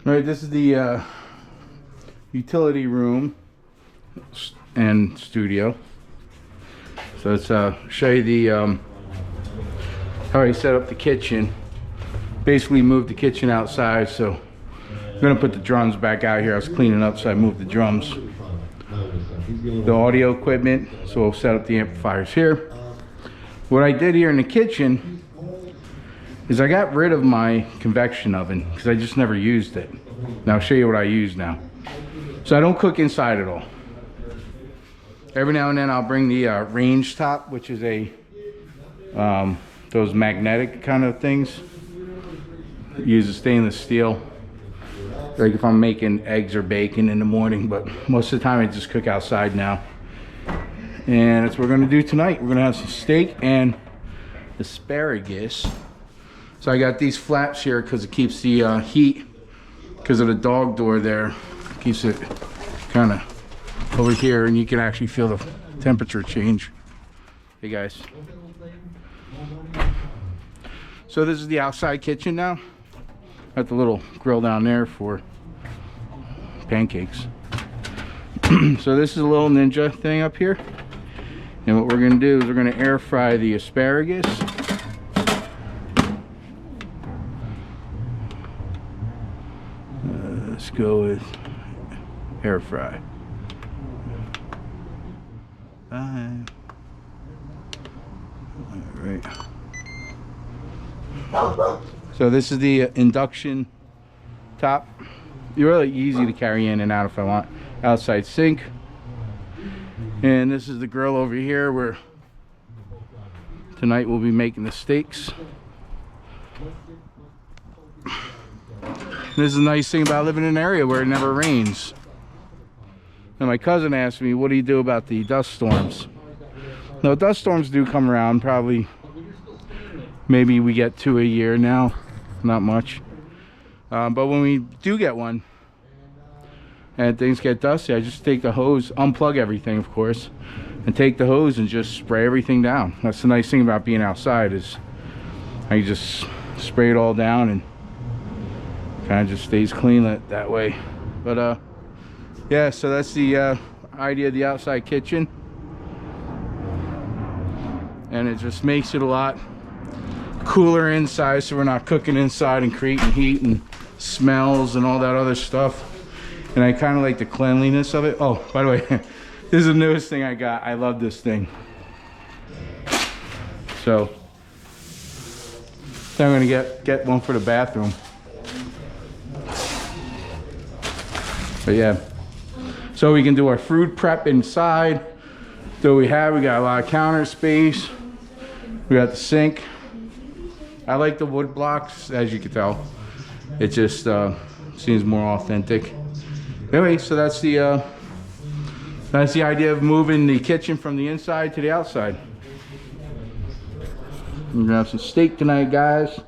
All right, this is the utility room and studio. So let's show you the how I set up the kitchen. Basically moved the kitchen outside, so I'm gonna put the drums back out here. I was cleaning up, so I moved the drums. The audio equipment, so we'll set up the amplifiers here. What I did here in the kitchen is I got rid of my convection oven because I just never used it. Now I'll show you what I use now. So I don't cook inside at all. Every now and then I'll bring the range top, which is a those magnetic kind of things. Use a stainless steel, like if I'm making eggs or bacon in the morning, but most of the time I just cook outside now. And that's what we're gonna do tonight. We're gonna have some steak and asparagus. So I got these flaps here because it keeps the heat, because of the dog door there, keeps it kind of over here, and you can actually feel the temperature change. Hey guys. So this is the outside kitchen now. Got the little grill down there for pancakes. So this is a little Ninja thing up here. And what we're gonna do is we're gonna air fry the asparagus. Let's go with air fry. All right. So this is the induction top. You're really easy to carry in and out if I want. Outside sink. And this is the grill over here where tonight we'll be making the steaks. This is a nice thing about living in an area where it never rains. And my cousin asked me, what do you do about the dust storms? No, dust storms do come around, probably maybe we get 2 a year now, not much. But when we do get one and things get dusty, I just take the hose, unplug everything of course, and take the hose and just spray everything down. That's the nice thing about being outside, is I just spray it all down and kind of just stays clean that way. But yeah, so that's the idea of the outside kitchen, and it just makes it a lot cooler inside, so we're not cooking inside and creating heat and smells and all that other stuff. And I kind of like the cleanliness of it. Oh, by the way, this is the newest thing I got. I love this thing. So I'm gonna get one for the bathroom. But yeah, so we can do our food prep inside. So we got a lot of counter space. We got the sink. I like the wood blocks, as you can tell. It just seems more authentic. Anyway, so that's the idea of moving the kitchen from the inside to the outside. We're gonna have some steak tonight, guys.